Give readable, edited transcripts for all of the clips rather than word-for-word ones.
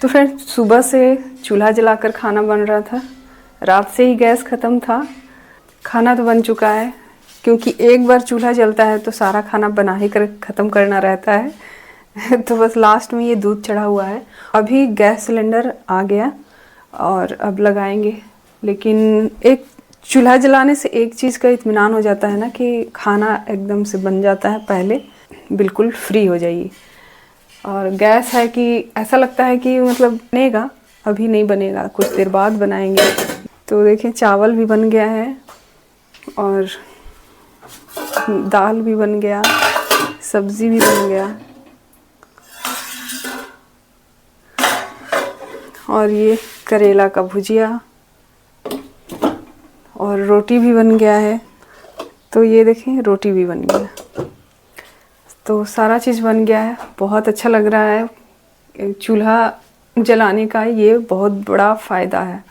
तो फ्रेंड्स सुबह से चूल्हा जलाकर खाना बन रहा था, रात से ही गैस ख़त्म था। खाना तो बन चुका है, क्योंकि एक बार चूल्हा जलता है तो सारा खाना बना ही कर ख़त्म करना रहता है तो बस लास्ट में ये दूध चढ़ा हुआ है। अभी गैस सिलेंडर आ गया और अब लगाएंगे। लेकिन एक चूल्हा जलाने से एक चीज़ का इत्मीनान हो जाता है ना कि खाना एकदम से बन जाता है, पहले बिल्कुल फ्री हो जाइए। और गैस है कि ऐसा लगता है कि मतलब बनेगा, अभी नहीं बनेगा, कुछ देर बाद बनाएंगे। तो देखिए चावल भी बन गया है और दाल भी बन गया, सब्ज़ी भी बन गया और ये करेला का भुजिया और रोटी भी बन गया है। तो ये देखें रोटी भी बन गया, तो सारा चीज़ बन गया है। बहुत अच्छा लग रहा है। चूल्हा जलाने का ये बहुत बड़ा फ़ायदा है।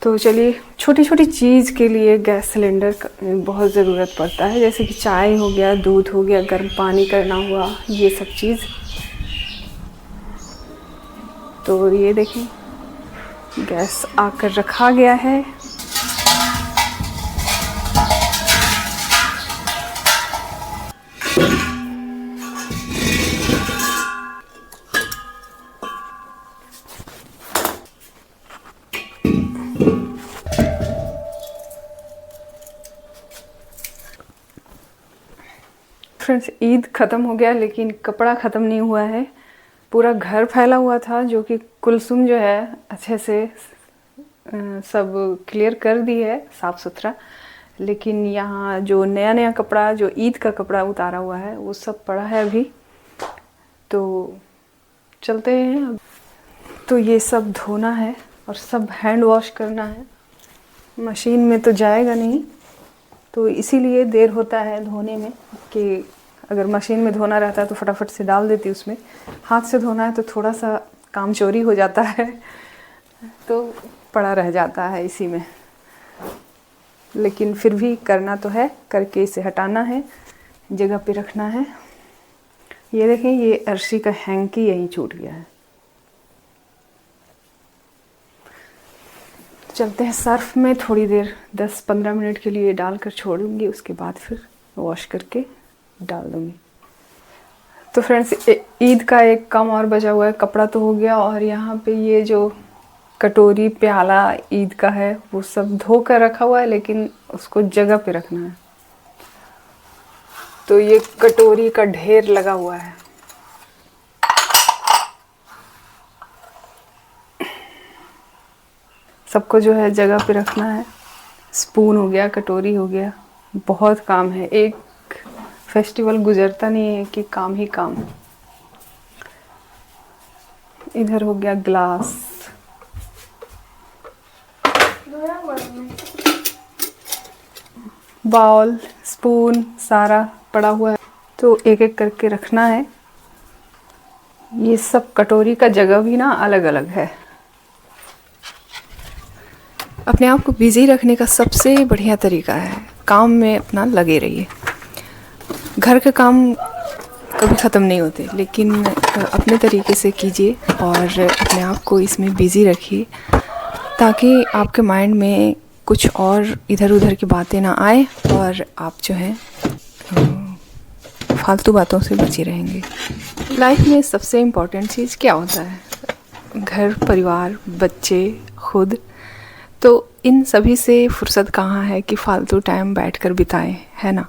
तो चलिए, छोटी छोटी चीज़ के लिए गैस सिलेंडर बहुत ज़रूरत पड़ता है, जैसे कि चाय हो गया, दूध हो गया, गर्म पानी करना हुआ, ये सब चीज़। तो ये देखें गैस आकर रखा गया है। फ्रेंड्स ईद ख़त्म हो गया, लेकिन कपड़ा ख़त्म नहीं हुआ है। पूरा घर फैला हुआ था, जो कि कुलसुम जो है अच्छे से सब क्लियर कर दी है, साफ़ सुथरा। लेकिन यहाँ जो नया नया कपड़ा, जो ईद का कपड़ा उतारा हुआ है, वो सब पड़ा है अभी। तो चलते हैं अब। तो ये सब धोना है और सब हैंड वॉश करना है। मशीन में तो जाएगा नहीं, तो इसीलिए देर होता है धोने में। कि अगर मशीन में धोना रहता है तो फटाफट से डाल देती उसमें। हाथ से धोना है तो थोड़ा सा काम चोरी हो जाता है, तो पड़ा रह जाता है इसी में। लेकिन फिर भी करना तो है, करके इसे हटाना है, जगह पे रखना है। ये देखें, ये अर्शी का हैंकी यहीं छूट गया है। चलते हैं, सर्फ में थोड़ी देर 10-15 मिनट के लिए डालकर छोड़ दूँगी, उसके बाद फिर वॉश करके डाल दूँगी। तो फ्रेंड्स ईद का एक काम और बचा हुआ है। कपड़ा तो हो गया और यहाँ पे ये जो कटोरी प्याला ईद का है वो सब धो कर रखा हुआ है, लेकिन उसको जगह पे रखना है। तो ये कटोरी का ढेर लगा हुआ है। सबको जो है जगह पे रखना है। स्पून हो गया, कटोरी हो गया, बहुत काम है। एक फेस्टिवल गुजरता नहीं है कि काम ही काम। इधर हो गया ग्लास, बाउल, स्पून, सारा पड़ा हुआ है। तो एक एक करके रखना है। ये सब कटोरी का जगह भी ना अलग अलग है। अपने आप को बिजी रखने का सबसे बढ़िया तरीका है काम में अपना लगे रहिए। घर के काम कभी ख़त्म नहीं होते, लेकिन अपने तरीके से कीजिए और अपने आप को इसमें बिज़ी रखिए, ताकि आपके माइंड में कुछ और इधर उधर की बातें ना आए और आप जो है फालतू बातों से बचे रहेंगे। लाइफ में सबसे इम्पोर्टेंट चीज़ क्या होता है? घर, परिवार, बच्चे, खुद। तो इन सभी से फुर्सत कहाँ है कि फालतू टाइम बैठकर बिताएं, है ना।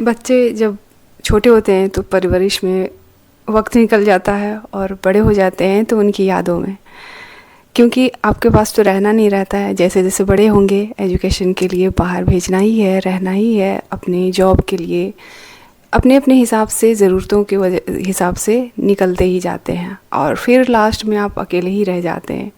बच्चे जब छोटे होते हैं तो परवरिश में वक्त निकल जाता है, और बड़े हो जाते हैं तो उनकी यादों में, क्योंकि आपके पास तो रहना नहीं रहता है। जैसे जैसे बड़े होंगे, एजुकेशन के लिए बाहर भेजना ही है, रहना ही है, अपनी जॉब के लिए अपने अपने हिसाब से, ज़रूरतों के हिसाब से निकलते ही जाते हैं, और फिर लास्ट में आप अकेले ही रह जाते हैं।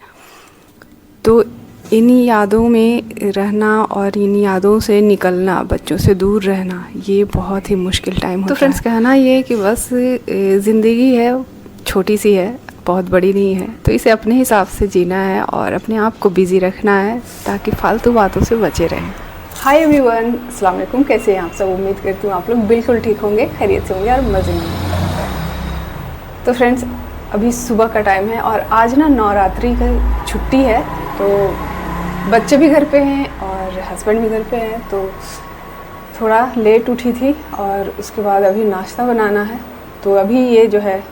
तो इन्हीं यादों में रहना और इन यादों से निकलना, बच्चों से दूर रहना, ये बहुत ही मुश्किल टाइम होता है। तो फ्रेंड्स कहना ये कि बस ज़िंदगी है, छोटी सी है, बहुत बड़ी नहीं है। तो इसे अपने हिसाब से जीना है और अपने आप को बिज़ी रखना है, ताकि फालतू बातों से बचे रहें। हाय एवरीवन, अस्सलाम वालेकुम। कैसे हैं आप सब? उम्मीद करती हूँ आप लोग बिल्कुल ठीक होंगे, खैरियत से होंगे और मज़े में। तो फ्रेंड्स अभी सुबह का टाइम है और आज ना नवरात्रि का छुट्टी है, तो बच्चे भी घर पे हैं और हस्बैंड भी घर पे हैं, तो थोड़ा लेट उठी थी और उसके बाद अभी नाश्ता बनाना है। तो अभी ये जो है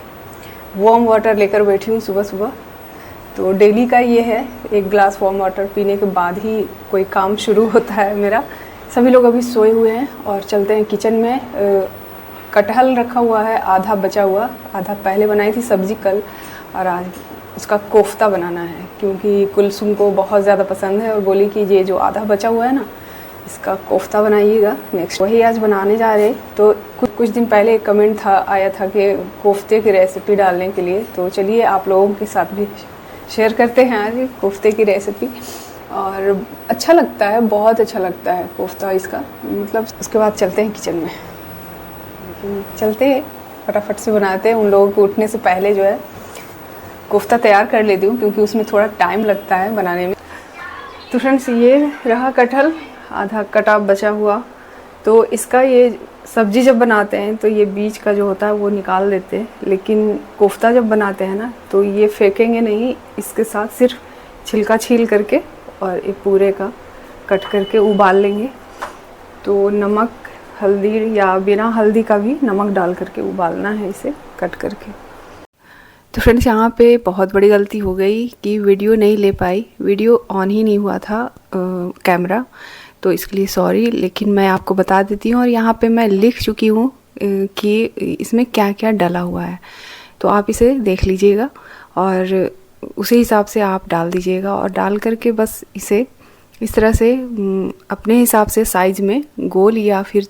वार्म वाटर लेकर बैठी हूँ सुबह सुबह। तो डेली का ये है, एक ग्लास वार्म वाटर पीने के बाद ही कोई काम शुरू होता है मेरा। सभी लोग अभी सोए हुए हैं और चलते हैं किचन में। कटहल रखा हुआ है, आधा बचा हुआ, आधा पहले बनाई थी सब्ज़ी कल, और आज उसका कोफ्ता बनाना है क्योंकि कुलसुम को बहुत ज़्यादा पसंद है और बोली कि ये जो आधा बचा हुआ है ना, इसका कोफ्ता बनाइएगा नेक्स्ट, वही आज बनाने जा रहे। तो कुछ दिन पहले एक कमेंट आया था कि कोफ्ते की रेसिपी डालने के लिए, तो चलिए आप लोगों के साथ भी शेयर करते हैं आज कोफ्ते की रेसिपी। और अच्छा लगता है, बहुत अच्छा लगता है कोफ्ता इसका, मतलब। उसके बाद चलते हैं किचन में, चलते हैं फटाफट से बनाते हैं। उन लोगों को उठने से पहले जो है कोफ्ता तैयार कर लेती हूँ क्योंकि उसमें थोड़ा टाइम लगता है बनाने में। तो फ्रेंड्स, ये रहा कटहल आधा कटा बचा हुआ। तो इसका ये सब्ज़ी जब बनाते हैं तो ये बीज का जो होता है वो निकाल देते हैं, लेकिन कोफ्ता जब बनाते हैं ना तो ये फेंकेंगे नहीं, इसके साथ सिर्फ छिलका छील करके और ये पूरे का कट करके उबाल लेंगे। तो नमक, हल्दी या बिना हल्दी का भी नमक डाल करके उबालना है इसे कट करके। तो फ्रेंड्स, यहाँ पे बहुत बड़ी गलती हो गई कि वीडियो नहीं ले पाई, वीडियो ऑन ही नहीं हुआ था कैमरा, तो इसके लिए सॉरी। लेकिन मैं आपको बता देती हूँ और यहाँ पे मैं लिख चुकी हूँ कि इसमें क्या क्या डला हुआ है, तो आप इसे देख लीजिएगा और उसी हिसाब से आप डाल दीजिएगा। और डाल करके बस इसे इस तरह से अपने हिसाब से साइज़ में गोल या फिर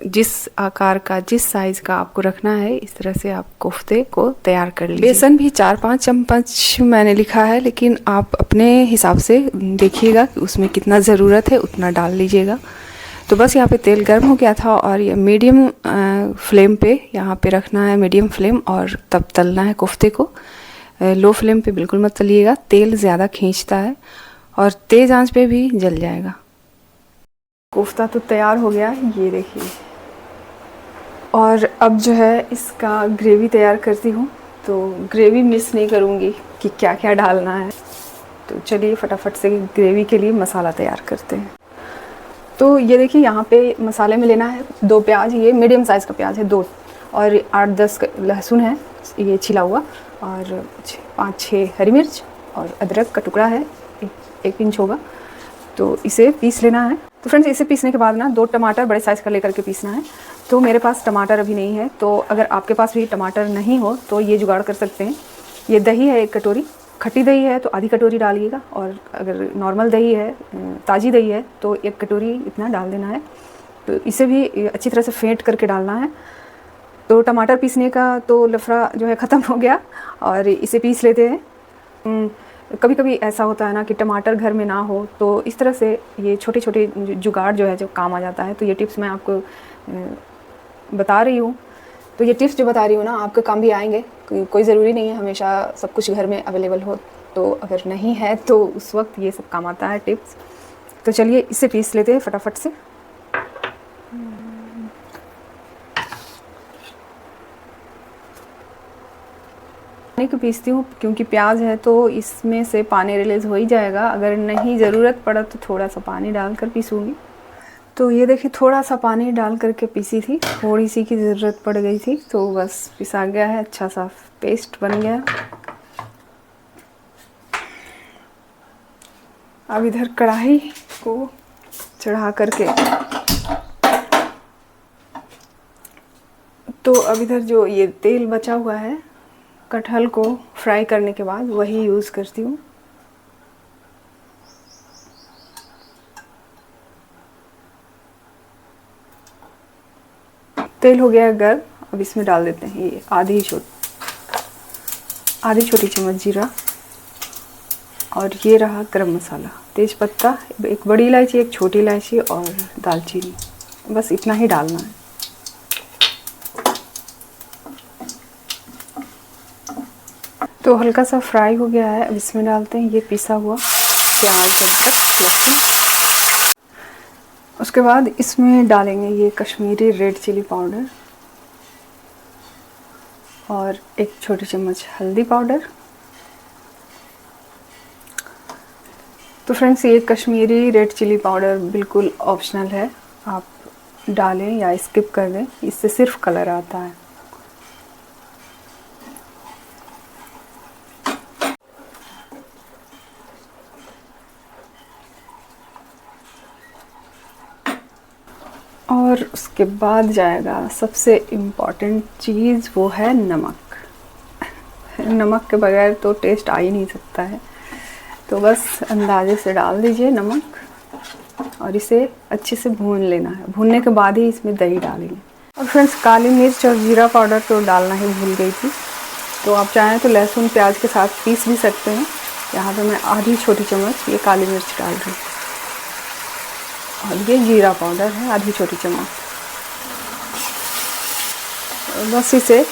जिस आकार का, जिस साइज़ का आपको रखना है, इस तरह से आप कोफ्ते को तैयार कर लीजिए। बेसन भी 4-5 चम्मच मैंने लिखा है, लेकिन आप अपने हिसाब से देखिएगा कि उसमें कितना ज़रूरत है उतना डाल लीजिएगा। तो बस यहाँ पे तेल गर्म हो गया था और ये मीडियम फ्लेम पे यहाँ पे रखना है, मीडियम फ्लेम, और तब तलना है कोफ्ते को। लो फ्लेम पे बिल्कुल मत तलिएगा, तेल ज़्यादा खींचता है और तेज़ आंच पे भी जल जाएगा। कोफ्ता तो तैयार हो गया, ये देखिए। और अब जो है इसका ग्रेवी तैयार करती हूँ, तो ग्रेवी मिस नहीं करूँगी कि क्या क्या डालना है। तो चलिए फटाफट से ग्रेवी के लिए मसाला तैयार करते हैं। तो ये देखिए, यहाँ पे मसाले में लेना है 2 प्याज, ये मीडियम साइज़ का प्याज है 2, और 8-10 लहसुन है ये छिला हुआ, और 5-6 हरी मिर्च, और अदरक का टुकड़ा है 1 इंच होगा। तो इसे पीस लेना है। तो फ्रेंड्स, इसे पीसने के बाद ना 2 टमाटर बड़े साइज़ का लेकर के पीसना है। तो मेरे पास टमाटर अभी नहीं है, तो अगर आपके पास भी टमाटर नहीं हो तो ये जुगाड़ कर सकते हैं। ये दही है 1 कटोरी, खट्टी दही है तो आधी कटोरी डालिएगा, और अगर नॉर्मल दही है, ताज़ी दही है, तो 1 कटोरी इतना डाल देना है। तो इसे भी अच्छी तरह से फेंट करके डालना है। तो टमाटर पीसने का तो लफड़ा जो है ख़त्म हो गया, और इसे पीस लेते हैं। कभी कभी ऐसा होता है ना कि टमाटर घर में ना हो, तो इस तरह से ये छोटे छोटे जुगाड़ जो है जो काम आ जाता है। तो ये टिप्स मैं आपको बता रही हूँ। तो ये टिप्स जो बता रही हूँ ना, आपके काम भी आएंगे। कोई ज़रूरी नहीं है हमेशा सब कुछ घर में अवेलेबल हो, तो अगर नहीं है तो उस वक्त ये सब काम आता है टिप्स। तो चलिए इसे पीस लेते हैं फटाफट से। पानी को पीसती हूँ क्योंकि प्याज है तो इसमें से पानी रिलीज़ हो ही जाएगा। अगर नहीं ज़रूरत पड़ा तो थोड़ा सा पानी डालकर पीसूँगी। तो ये देखिए, थोड़ा सा पानी डाल करके पीसी थी, थोड़ी सी की ज़रूरत पड़ गई थी, तो बस पिसा गया है, अच्छा सा पेस्ट बन गया। अब इधर कढ़ाई को चढ़ा करके, तो अब इधर जो ये तेल बचा हुआ है कटहल को फ्राई करने के बाद वही यूज़ करती हूँ। तेल हो गया गर्म, अब इसमें डाल देते हैं ये आधी छोटी चम्मच जीरा, और ये रहा गरम मसाला, तेज पत्ता, 1 बड़ी इलायची, 1 छोटी इलायची, और दालचीनी। बस इतना ही डालना है। तो हल्का सा फ्राई हो गया है, अब इसमें डालते हैं ये पिसा हुआ प्याज, अदरक, लहसुन। उसके बाद इसमें डालेंगे ये कश्मीरी रेड चिली पाउडर, और 1 छोटी चम्मच हल्दी पाउडर। तो फ्रेंड्स, ये कश्मीरी रेड चिली पाउडर बिल्कुल ऑप्शनल है, आप डालें या स्किप कर दें, इससे सिर्फ कलर आता है। और उसके बाद जाएगा सबसे इम्पॉर्टेंट चीज़, वो है नमक। नमक के बगैर तो टेस्ट आ ही नहीं सकता है, तो बस अंदाजे से डाल दीजिए नमक और इसे अच्छे से भून लेना है। भूनने के बाद ही इसमें दही डालेंगे। और फ्रेंड्स, काली मिर्च और जीरा पाउडर तो डालना ही भूल गई थी, तो आप चाहें तो लहसुन प्याज के साथ पीस भी सकते हैं। यहाँ पे मैं आधी छोटी चम्मच ये काली मिर्च डाल रही हूँ, और ये जीरा पाउडर है आधी छोटी चम्मच। बस इसे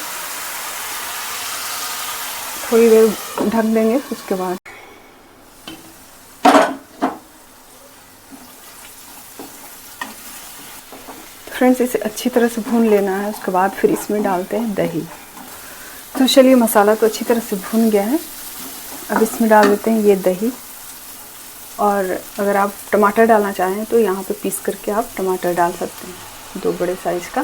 थोड़ी देर ढक देंगे। उसके बाद फ्रेंड्स, इसे अच्छी तरह से भून लेना है। उसके बाद फिर इसमें डालते हैं दही। तो चलिए, मसाला तो अच्छी तरह से भून गया है, अब इसमें डाल देते हैं ये दही। और अगर आप टमाटर डालना चाहें तो यहाँ पे पीस करके आप टमाटर डाल सकते हैं, 2 बड़े साइज़ का।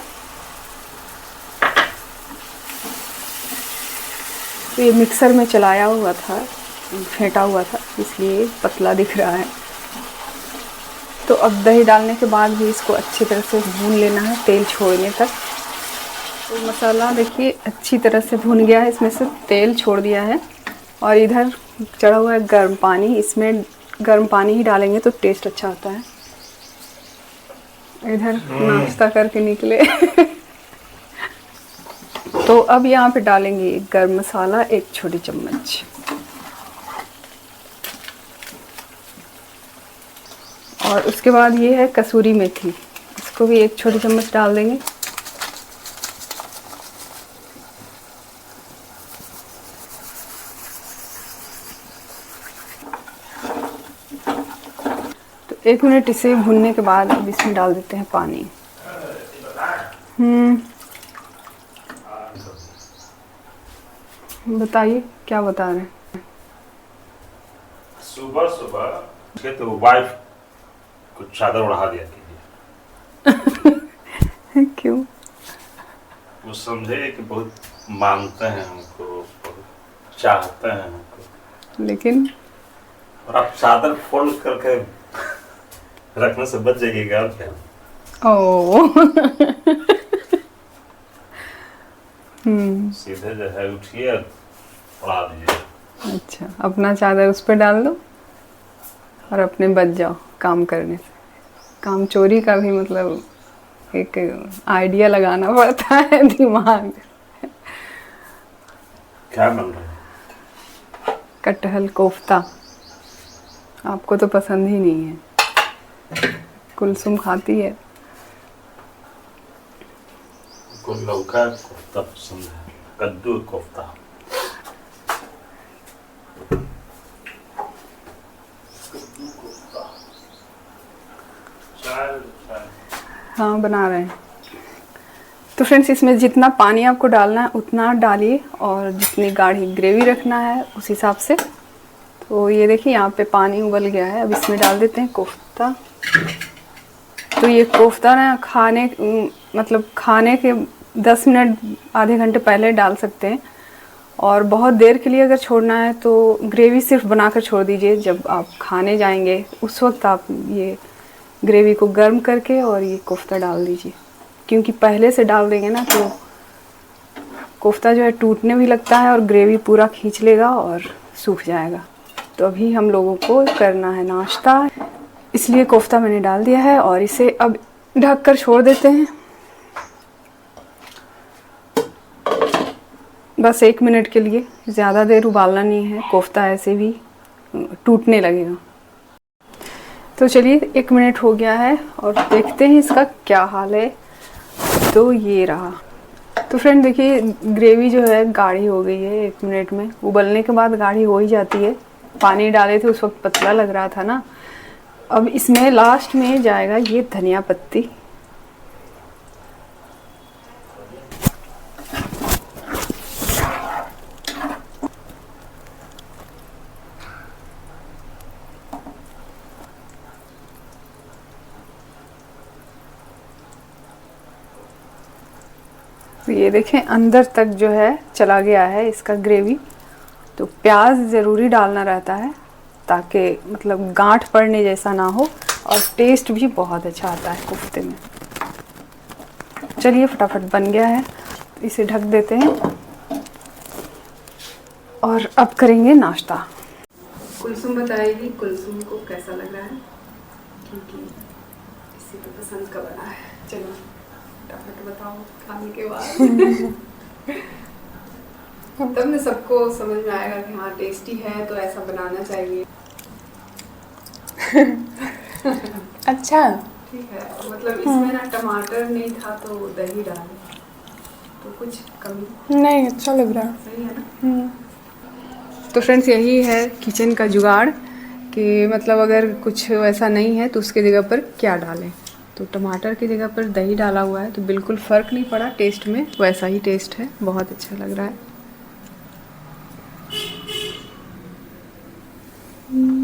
तो ये मिक्सर में चलाया हुआ था, फेंटा हुआ था, इसलिए पतला दिख रहा है। तो अब दही डालने के बाद भी इसको अच्छी तरह से भून लेना है, तेल छोड़ने तक। तो मसाला देखिए अच्छी तरह से भून गया है, इसमें से तेल छोड़ दिया है। और इधर चढ़ा हुआ है गर्म पानी, इसमें गर्म पानी ही डालेंगे तो टेस्ट अच्छा आता है। इधर नाश्ता करके निकले तो अब यहाँ पे डालेंगे गर्म मसाला 1 छोटी चम्मच, और उसके बाद ये है कसूरी मेथी, इसको भी 1 छोटी चम्मच डाल देंगे। तो 1 मिनट इसे भूनने के बाद अब इसमें डाल देते हैं पानी। बताइए क्या बता रहे हैं। सुबह सुबह तो वाइफ कुछ चादर उड़ा दिया कीजिए। क्यों? वो समझे कि बहुत मानते हैं हमको, बहुत चाहते हैं हमको, लेकिन और आप चादर फोल्ड करके रखने से बच जाइएगा। और क्या? ओ सीधे जो है उठिए उड़ा दीजिए। अच्छा, अपना चादर उस पर डाल दो और अपने बच जाओ काम करने से। काम चोरी का भी मतलब एक आइडिया लगाना पड़ता है दिमाग। क्या बन रहा है? कटहल कोफ्ता। आपको तो पसंद ही नहीं है, कुलसुम खाती है। को लौका कोफ्ता पसंद है, कद्दू कोफ्ता। हाँ, बना रहे हैं। तो फ्रेंड्स, इसमें जितना पानी आपको डालना है उतना डालिए, और जितनी गाढ़ी ग्रेवी रखना है उस हिसाब से। तो ये देखिए यहाँ पे पानी उबल गया है, अब इसमें डाल देते हैं कोफ्ता। तो ये कोफ्ता ना खाने के 10 मिनट आधे घंटे पहले डाल सकते हैं, और बहुत देर के लिए अगर छोड़ना है तो ग्रेवी सिर्फ बनाकर छोड़ दीजिए। जब आप खाने जाएंगे उस वक्त आप ये ग्रेवी को गर्म करके और ये कोफ्ता डाल दीजिए, क्योंकि पहले से डाल देंगे ना तो कोफ्ता जो है टूटने भी लगता है और ग्रेवी पूरा खींच लेगा और सूख जाएगा। तो अभी हम लोगों को करना है नाश्ता, इसलिए कोफ्ता मैंने डाल दिया है और इसे अब ढक कर छोड़ देते हैं बस 1 मिनट के लिए। ज़्यादा देर उबालना नहीं है, कोफ्ता ऐसे भी टूटने लगेगा। तो चलिए 1 मिनट हो गया है और देखते हैं इसका क्या हाल है। तो ये रहा। तो फ्रेंड देखिए, ग्रेवी जो है गाढ़ी हो गई है 1 मिनट में। उबलने के बाद गाढ़ी हो ही जाती है। पानी डाले थे उस वक्त पतला लग रहा था ना। अब इसमें लास्ट में जाएगा ये धनिया पत्ती। तो ये देखें अंदर तक जो है चला गया है इसका ग्रेवी। तो प्याज ज़रूरी डालना रहता है ताकि मतलब गांठ पड़ने जैसा ना हो, और टेस्ट भी बहुत अच्छा आता है कोफ्ते में। चलिए फटाफट बन गया है, इसे ढक देते हैं और अब करेंगे नाश्ता। कुलसुम बताएगी कुलसुम को कैसा लग रहा है, क्योंकि इसी को पसंद का बना है। चलो फटाफट बताओ खाने के बाद। तब ना सबको समझ में आएगा कि हाँ टेस्टी है तो ऐसा बनाना चाहिए। अच्छा ठीक है, मतलब इसमें ना टमाटर नहीं था तो दही डाले तो कुछ कमी नहीं, अच्छा लग रहा है। सही है ना। तो फ्रेंड्स यही है किचन का जुगाड़ कि मतलब अगर कुछ वैसा नहीं है तो उसके जगह पर क्या डालें। तो टमाटर की जगह पर दही डाला हुआ है तो बिल्कुल फ़र्क नहीं पड़ा टेस्ट में, वैसा ही टेस्ट है, बहुत अच्छा लग रहा है।